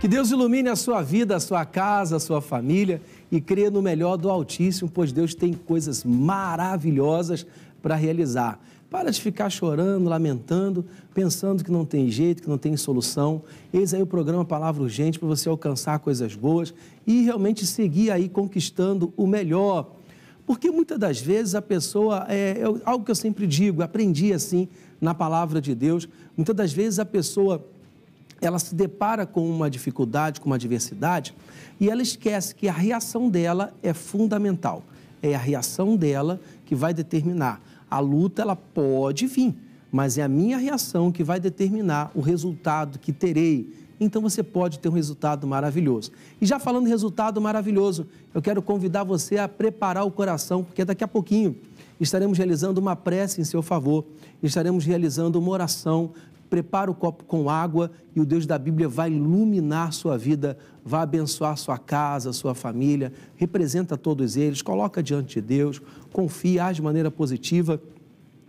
Que Deus ilumine a sua vida, a sua casa, a sua família e creia no melhor do Altíssimo, pois Deus tem coisas maravilhosas para realizar. Para de ficar chorando, lamentando, pensando que não tem jeito, que não tem solução. Eis aí o programa Palavra Urgente para você alcançar coisas boas e realmente seguir aí conquistando o melhor. Porque muitas das vezes a pessoa, algo que eu sempre digo, aprendi assim na Palavra de Deus, muitas das vezes a pessoa ela se depara com uma dificuldade, com uma adversidade, e ela esquece que a reação dela é fundamental. É a reação dela que vai determinar. A luta, ela pode vir, mas é a minha reação que vai determinar o resultado que terei. Então, você pode ter um resultado maravilhoso. E já falando em resultado maravilhoso, eu quero convidar você a preparar o coração, porque daqui a pouquinho estaremos realizando uma prece em seu favor, estaremos realizando uma oração. Prepara o copo com água e o Deus da Bíblia vai iluminar sua vida, vai abençoar sua casa, sua família, representa todos eles, coloca diante de Deus, confia, age de maneira positiva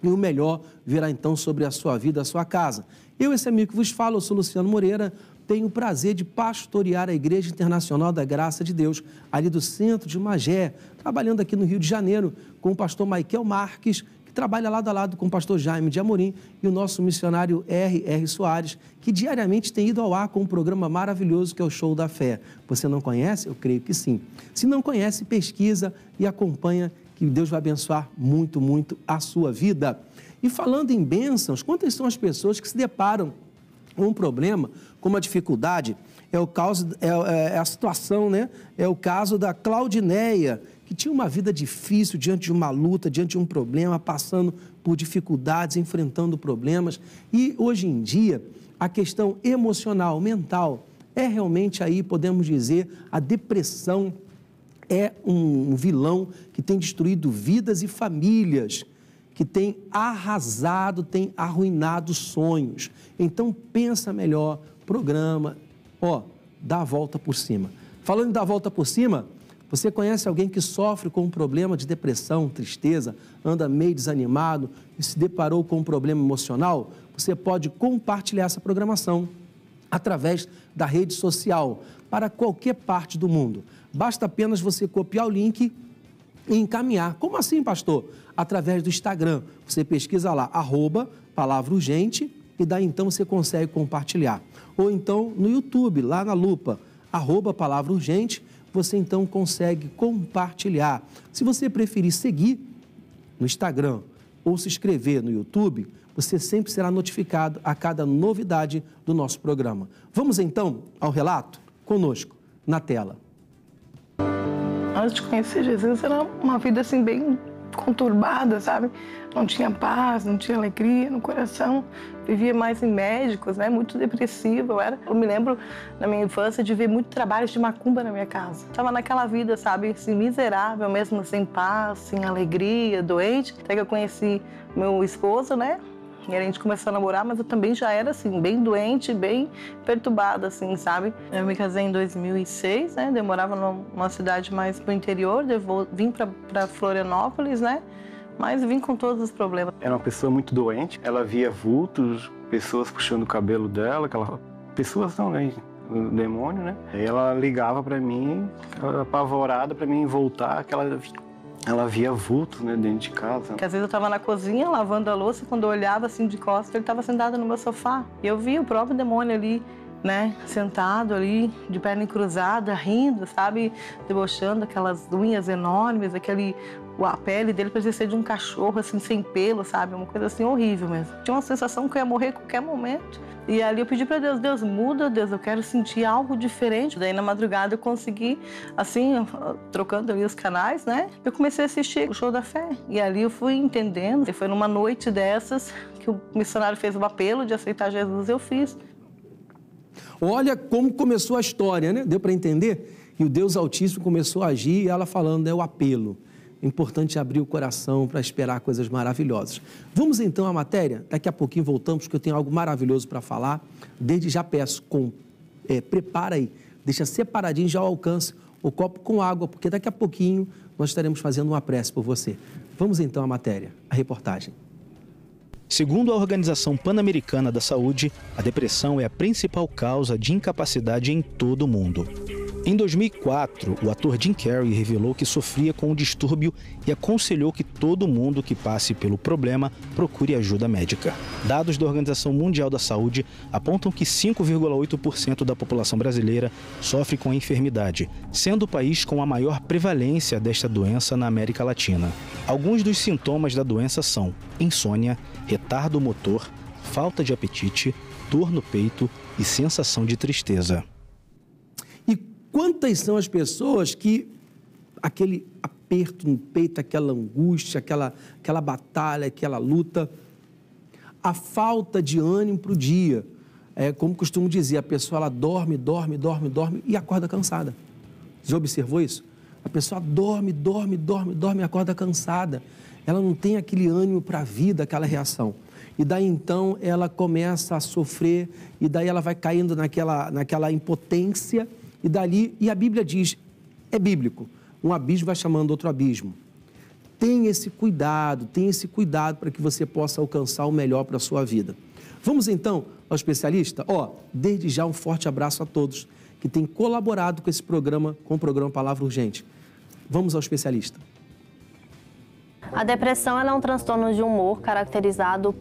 e o melhor virá então sobre a sua vida, a sua casa. Eu, esse amigo que vos fala, eu sou Luciano Moreira, tenho o prazer de pastorear a Igreja Internacional da Graça de Deus, ali do centro de Magé, trabalhando aqui no Rio de Janeiro com o pastor Michael Marques, trabalha lado a lado com o pastor Jaime de Amorim e o nosso missionário R.R. Soares, que diariamente tem ido ao ar com um programa maravilhoso que é o Show da Fé. Você não conhece? Eu creio que sim. Se não conhece, pesquisa e acompanha, que Deus vai abençoar muito, muito a sua vida. E falando em bênçãos, quantas são as pessoas que se deparam com um problema, com uma dificuldade? É a situação, né? É o caso da Claudineia, que tinha uma vida difícil diante de uma luta, diante de um problema, passando por dificuldades, enfrentando problemas. E hoje em dia, a questão emocional, mental, é realmente aí, podemos dizer, a depressão é um vilão que tem destruído vidas e famílias, que tem arrasado, tem arruinado sonhos. Então, pensa melhor, programa, dá a volta por cima. Falando em dar a volta por cima, você conhece alguém que sofre com um problema de depressão, tristeza, anda meio desanimado e se deparou com um problema emocional? Você pode compartilhar essa programação através da rede social para qualquer parte do mundo. Basta apenas você copiar o link e encaminhar. Como assim, pastor? Através do Instagram. Você pesquisa lá, @Palavra Urgente, e daí então você consegue compartilhar. Ou então no YouTube, lá na lupa, @Palavra Urgente, você então consegue compartilhar. Se você preferir seguir no Instagram ou se inscrever no YouTube, você sempre será notificado a cada novidade do nosso programa. Vamos então ao relato? Conosco, na tela. Antes de conhecer Jesus, era uma vida assim bem conturbada, sabe? Não tinha paz, não tinha alegria no coração, vivia mais em médicos, né? Muito depressiva eu era. Eu me lembro, na minha infância, de ver muito trabalho de macumba na minha casa. Estava naquela vida, sabe, assim, miserável mesmo, sem paz, sem alegria, doente. Até que eu conheci meu esposo, né? E a gente começou a namorar, mas eu também já era, assim, bem doente, bem perturbada, assim, sabe? Eu me casei em 2006, né? Eu morava numa cidade mais pro interior, vim pra Florianópolis, né? Mas vim com todos os problemas. Era uma pessoa muito doente, ela via vultos, pessoas puxando o cabelo dela, pessoas não, né? O demônio, né? Aí ela ligava pra mim, apavorada pra mim voltar, que ela via vultos, né, dentro de casa. Porque às vezes eu estava na cozinha lavando a louça e quando eu olhava assim de costas, ele estava sentado no meu sofá. E eu via o próprio demônio ali, né, sentado ali, de perna cruzada, rindo, sabe, debochando, aquelas unhas enormes, a pele dele parecia ser de um cachorro, assim, sem pelo, sabe, uma coisa assim horrível mesmo. Tinha uma sensação que eu ia morrer a qualquer momento. E ali eu pedi para Deus, Deus muda, Deus, eu quero sentir algo diferente. Daí na madrugada eu consegui, assim, trocando ali os canais, né, eu comecei a assistir o Show da Fé. E ali eu fui entendendo, e foi numa noite dessas que o missionário fez o apelo de aceitar Jesus, eu fiz. Olha como começou a história, né? Deu para entender? E o Deus Altíssimo começou a agir e ela falando, é o apelo. É importante abrir o coração para esperar coisas maravilhosas. Vamos então à matéria? Daqui a pouquinho voltamos, porque eu tenho algo maravilhoso para falar. Desde já peço, prepara aí, deixa separadinho já ao alcance o copo com água, porque daqui a pouquinho nós estaremos fazendo uma prece por você. Vamos então à matéria, a reportagem. Segundo a Organização Pan-Americana da Saúde, a depressão é a principal causa de incapacidade em todo o mundo. Em 2004, o ator Jim Carrey revelou que sofria com o distúrbio e aconselhou que todo mundo que passe pelo problema procure ajuda médica. Dados da Organização Mundial da Saúde apontam que 5,8% da população brasileira sofre com a enfermidade, sendo o país com a maior prevalência desta doença na América Latina. Alguns dos sintomas da doença são insônia, retardo motor, falta de apetite, dor no peito e sensação de tristeza. Quantas são as pessoas que aquele aperto no peito, aquela angústia, aquela batalha, aquela luta, a falta de ânimo para o dia. Como costumo dizer, a pessoa ela dorme e acorda cansada. Já observou isso? A pessoa dorme e acorda cansada. Ela não tem aquele ânimo para a vida, aquela reação. E daí então ela começa a sofrer e daí ela vai caindo naquela impotência. E a Bíblia diz, é bíblico, um abismo vai chamando outro abismo. Tenha esse cuidado para que você possa alcançar o melhor para a sua vida. Vamos então ao especialista? Desde já um forte abraço a todos que têm colaborado com esse programa, com o programa Palavra Urgente. Vamos ao especialista. A depressão ela é um transtorno de humor caracterizado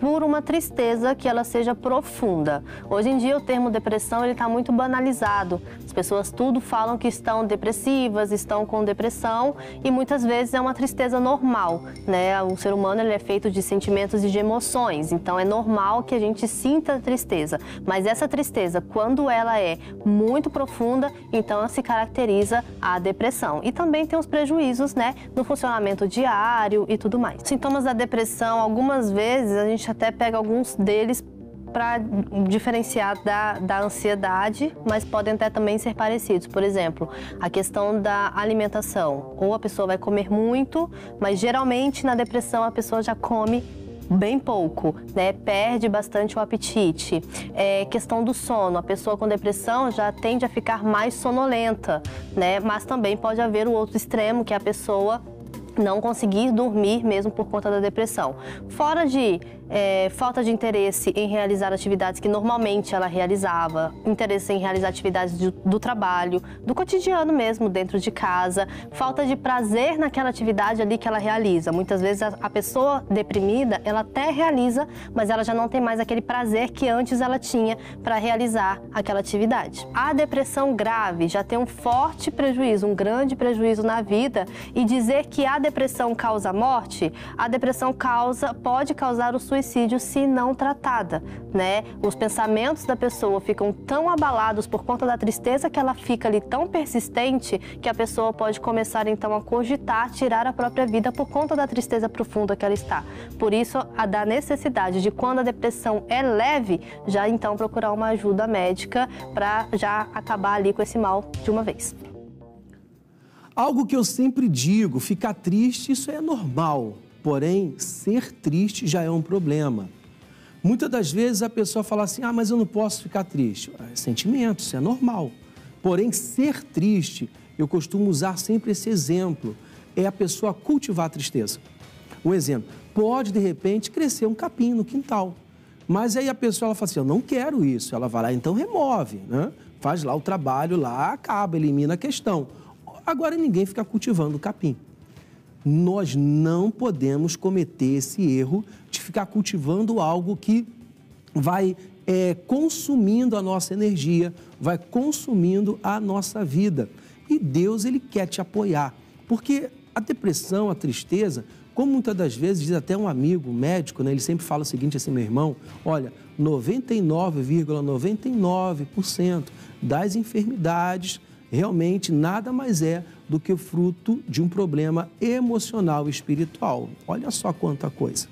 por uma tristeza que ela seja profunda. Hoje em dia o termo depressão está muito banalizado. As pessoas tudo falam que estão depressivas, estão com depressão e muitas vezes é uma tristeza normal, né? O ser humano ele é feito de sentimentos e de emoções, então é normal que a gente sinta tristeza. Mas essa tristeza, quando ela é muito profunda, então se caracteriza a depressão. E também tem os prejuízos, né, no funcionamento diário e tudo mais. Sintomas da depressão, algumas vezes a gente até pega alguns deles para diferenciar da ansiedade, mas podem até também ser parecidos. Por exemplo, a questão da alimentação. Ou a pessoa vai comer muito, mas geralmente na depressão a pessoa já come bem pouco, né? Perde bastante o apetite. Questão do sono. A pessoa com depressão já tende a ficar mais sonolenta, né? Mas também pode haver o outro extremo, que é a pessoa não conseguir dormir mesmo por conta da depressão. Fora de falta de interesse em realizar atividades que normalmente ela realizava, interesse em realizar atividades do trabalho, do cotidiano mesmo, dentro de casa, falta de prazer naquela atividade ali que ela realiza. Muitas vezes a pessoa deprimida, ela até realiza, mas ela já não tem mais aquele prazer que antes ela tinha para realizar aquela atividade. A depressão grave já tem um forte prejuízo, um grande prejuízo na vida, e dizer que a depressão causa morte, a depressão pode causar o suicídio se não tratada, né? Os pensamentos da pessoa ficam tão abalados por conta da tristeza que ela fica ali tão persistente que a pessoa pode começar então a cogitar tirar a própria vida por conta da tristeza profunda que ela está. Por isso, da necessidade de, quando a depressão é leve, já então procurar uma ajuda médica para já acabar ali com esse mal de uma vez. Algo que eu sempre digo, ficar triste, isso é normal. Porém, ser triste já é um problema. Muitas das vezes a pessoa fala assim, mas eu não posso ficar triste. É sentimento, isso é normal. Porém, ser triste, eu costumo usar sempre esse exemplo, é a pessoa cultivar a tristeza. Um exemplo, pode de repente crescer um capim no quintal, mas aí a pessoa ela fala assim, eu não quero isso. Ela vai lá, então remove, né? Faz lá o trabalho, lá acaba, elimina a questão. Agora ninguém fica cultivando o capim. Nós não podemos cometer esse erro de ficar cultivando algo que vai consumindo a nossa energia, vai consumindo a nossa vida. E Deus, Ele quer te apoiar, porque a depressão, a tristeza, como muitas das vezes diz até um amigo, um médico, né, ele sempre fala o seguinte assim, meu irmão, olha, 99,99% das enfermidades realmente nada mais é do que fruto de um problema emocional e espiritual. Olha só quanta coisa.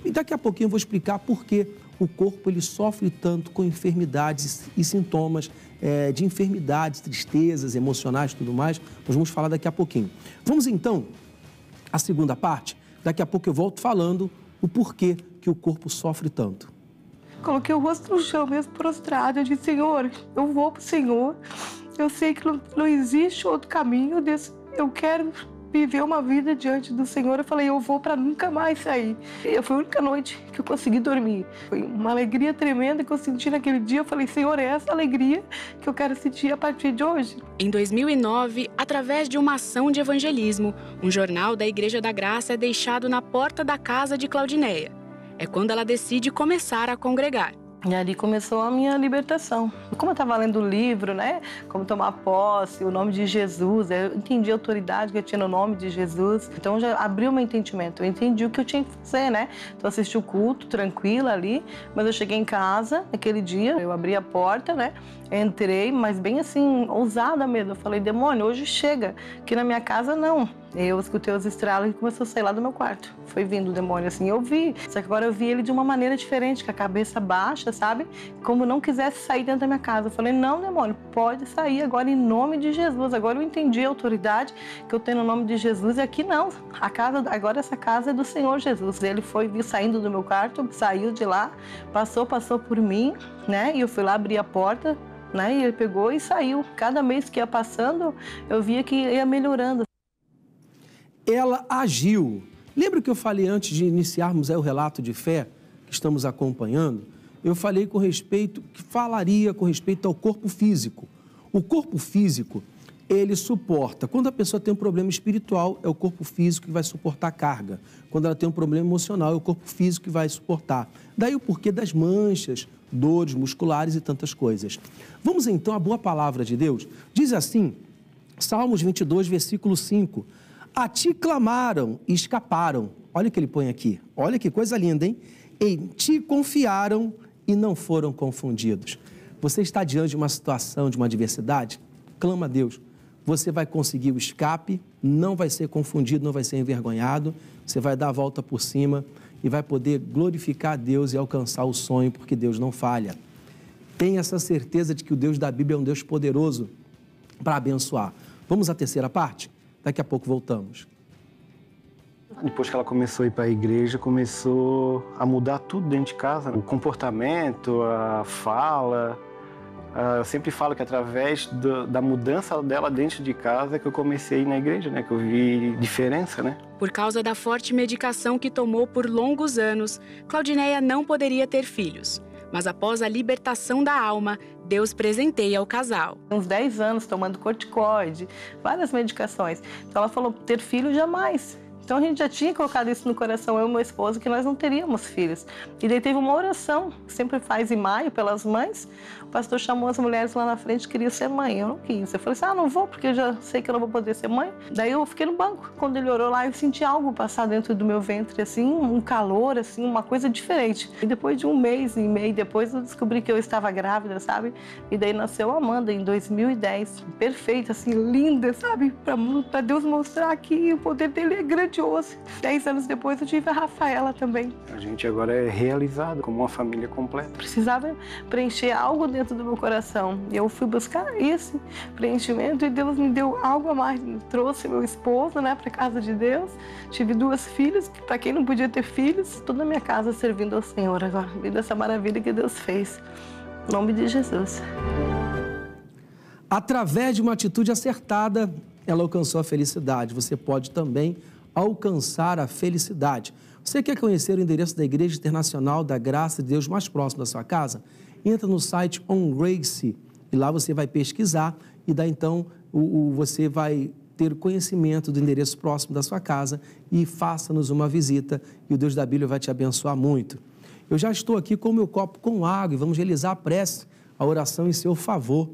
E daqui a pouquinho eu vou explicar por que o corpo ele sofre tanto com enfermidades e sintomas de enfermidades, tristezas emocionais e tudo mais. Nós vamos falar daqui a pouquinho. Vamos então à segunda parte. Daqui a pouco eu volto falando o porquê que o corpo sofre tanto. Coloquei o rosto no chão mesmo, prostrado. Eu disse, Senhor, eu vou para o Senhor. Eu sei que não existe outro caminho. Eu quero viver uma vida diante do Senhor. Eu falei, eu vou para nunca mais sair. E foi a única noite que eu consegui dormir. Foi uma alegria tremenda que eu senti naquele dia. Eu falei, Senhor, é essa alegria que eu quero sentir a partir de hoje. Em 2009, através de uma ação de evangelismo, um jornal da Igreja da Graça é deixado na porta da casa de Claudineia. É quando ela decide começar a congregar. E ali começou a minha libertação. Como eu estava lendo o livro, né? Como tomar posse, o nome de Jesus, eu entendi a autoridade que eu tinha no nome de Jesus. Então já abriu meu entendimento, eu entendi o que eu tinha que fazer, né? Então assisti o culto, tranquila ali, mas eu cheguei em casa, naquele dia, eu abri a porta, né? Entrei, mas bem assim, ousada mesmo. Eu falei, demônio, hoje chega, que na minha casa não. Eu escutei os estralos e começou a sair lá do meu quarto. Foi vindo o demônio, assim, eu vi. Só que agora eu vi ele de uma maneira diferente, com a cabeça baixa, sabe? Como não quisesse sair dentro da minha casa. Eu falei, não, demônio, pode sair agora em nome de Jesus. Agora eu entendi a autoridade que eu tenho no nome de Jesus. E aqui não, agora essa casa é do Senhor Jesus. Ele foi saindo do meu quarto, saiu de lá, passou por mim, né? E eu fui lá abrir a porta, né? E ele pegou e saiu. Cada mês que ia passando, eu via que ia melhorando. Ela agiu. Lembra que eu falei antes de iniciarmos o relato de fé que estamos acompanhando? Eu falei falaria com respeito ao corpo físico. O corpo físico, ele suporta. Quando a pessoa tem um problema espiritual, é o corpo físico que vai suportar a carga. Quando ela tem um problema emocional, é o corpo físico que vai suportar. Daí o porquê das manchas, dores musculares e tantas coisas. Vamos então à boa palavra de Deus. Diz assim, Salmos 22, versículo 5. A ti clamaram e escaparam. Olha o que ele põe aqui. Olha que coisa linda, hein? Em ti confiaram e não foram confundidos. Você está diante de uma situação, de uma adversidade? Clama a Deus. Você vai conseguir o escape, não vai ser confundido, não vai ser envergonhado. Você vai dar a volta por cima e vai poder glorificar a Deus e alcançar o sonho, porque Deus não falha. Tenha essa certeza de que o Deus da Bíblia é um Deus poderoso para abençoar. Vamos à terceira parte? Daqui a pouco voltamos. Depois que ela começou a ir para a igreja, começou a mudar tudo dentro de casa. O comportamento, a fala. Eu sempre falo que através da mudança dela dentro de casa que eu comecei a ir na igreja, né? Que eu vi diferença, né? Por causa da forte medicação que tomou por longos anos, Claudineia não poderia ter filhos. Mas após a libertação da alma, Deus presenteia o casal. Uns 10 anos tomando corticoide, várias medicações. Então ela falou, ter filho jamais. Então a gente já tinha colocado isso no coração, eu e meu esposo, que nós não teríamos filhos. E daí teve uma oração, que sempre faz em maio, pelas mães. O pastor chamou as mulheres lá na frente, queria ser mãe. Eu não quis. Eu falei assim, não vou, porque eu já sei que eu não vou poder ser mãe. Daí eu fiquei no banco. Quando ele orou lá, eu senti algo passar dentro do meu ventre, assim, um calor, assim, uma coisa diferente. E depois de um mês e meio depois, eu descobri que eu estava grávida, sabe? E daí nasceu a Amanda, em 2010. Perfeita, assim, linda, sabe? Para Deus mostrar que o poder dele é grandioso. 10 anos depois, eu tive a Rafaela também. A gente agora é realizado como uma família completa. Precisava preencher algo dentro do meu coração. Eu fui buscar esse preenchimento e Deus me deu algo a mais. Trouxe meu esposo, né, para casa de Deus. Tive 2 filhas, para quem não podia ter filhos, toda a minha casa servindo ao Senhor agora. Vendo essa maravilha que Deus fez. Em nome de Jesus. Através de uma atitude acertada, ela alcançou a felicidade. Você pode também alcançar a felicidade. Você quer conhecer o endereço da Igreja Internacional da Graça de Deus mais próximo da sua casa? Entra no site OnGrace e lá você vai pesquisar e daí então você vai ter conhecimento do endereço próximo da sua casa e faça-nos uma visita e o Deus da Bíblia vai te abençoar muito. Eu já estou aqui com o meu copo com água e vamos realizar a prece, a oração em seu favor.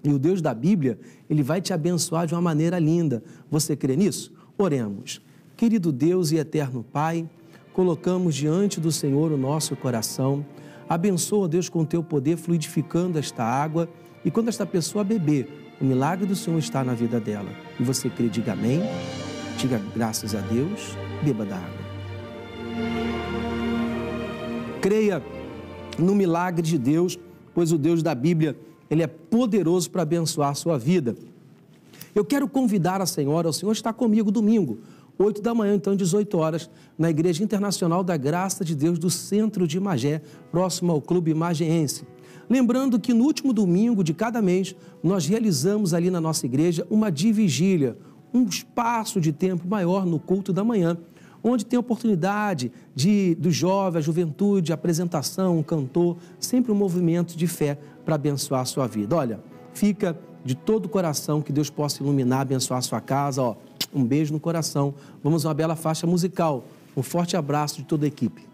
E o Deus da Bíblia, ele vai te abençoar de uma maneira linda. Você crê nisso? Oremos. Querido Deus e eterno Pai, colocamos diante do Senhor o nosso coração. Abençoa, Deus, com o teu poder, fluidificando esta água. E quando esta pessoa beber, o milagre do Senhor está na vida dela. E você crê, diga amém. Diga graças a Deus. Beba da água. Creia no milagre de Deus, pois o Deus da Bíblia, ele é poderoso para abençoar a sua vida. Eu quero convidar a senhora, o Senhor está comigo domingo, 8 da manhã, então 18 horas, na Igreja Internacional da Graça de Deus do Centro de Magé, próximo ao Clube Magéense. Lembrando que no último domingo de cada mês, nós realizamos ali na nossa igreja uma divigília, um espaço de tempo maior no culto da manhã, onde tem oportunidade do jovem, a juventude, a apresentação, um cantor, sempre um movimento de fé para abençoar a sua vida. Olha, fica de todo o coração que Deus possa iluminar, abençoar a sua casa. Ó, um beijo no coração. Vamos a uma bela faixa musical. Um forte abraço de toda a equipe.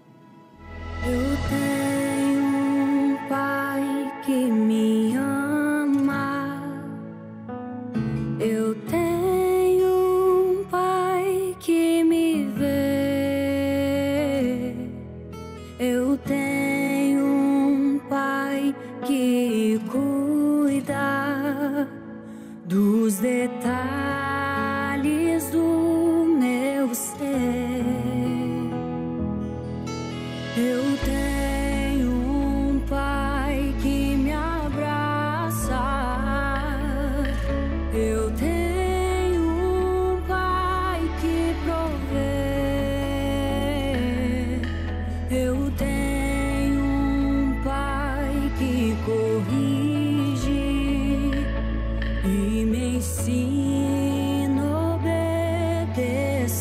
Eu tenho um pai que me ama. Eu tenho um pai que me vê. Eu tenho um pai que cuida dos detalhes do meu ser. Eu tenho um pai que me abraça. Eu tenho um pai que provê. Eu tenho um pai que corrige e me ensina a obedecer.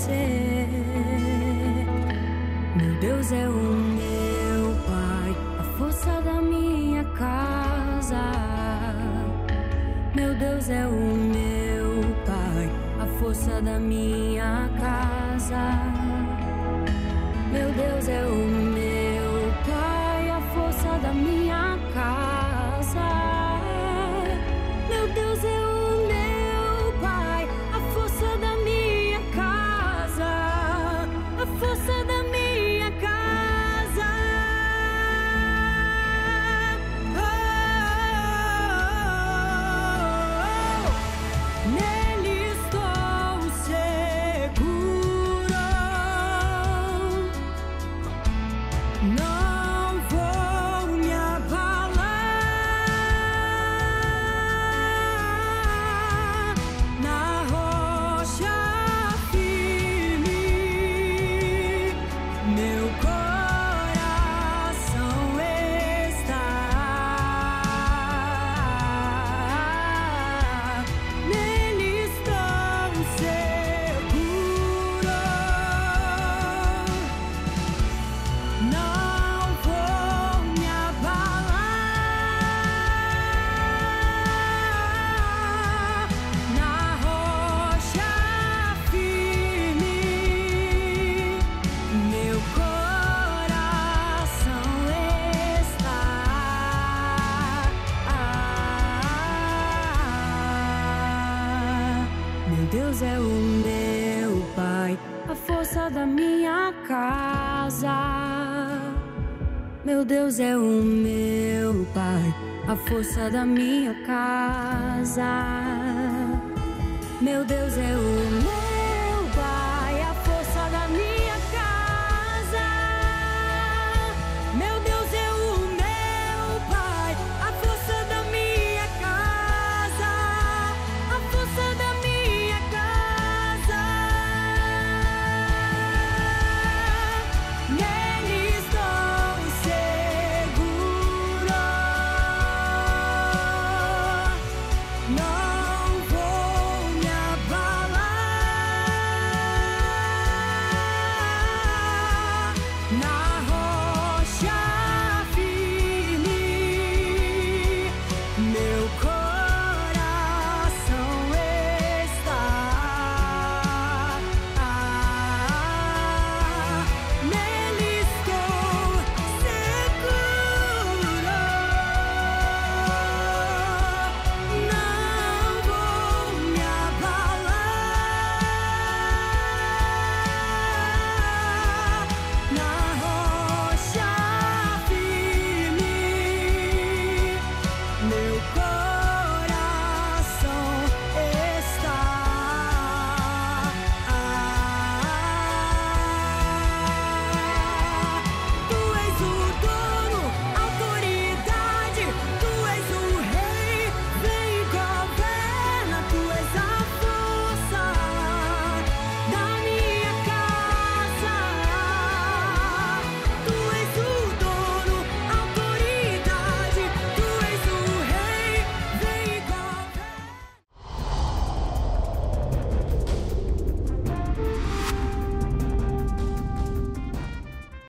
Meu Deus é o meu pai, a força da minha casa. Meu Deus é o meu pai, a força da minha casa. Meu Deus é o meu pai, a força da minha casa. Meu Deus é o meu pai, a força da minha casa. A força da minha casa. Nele estou seguro. Não vou me abalar. Na rocha firme, meu coração está. Nele estou seguro. Não vou me abalar. Na rocha firme, meu coração está. Meu Deus é o meu pai, a força da minha casa. Meu Deus é o meu pai, a força da minha casa. Meu Deus é o meu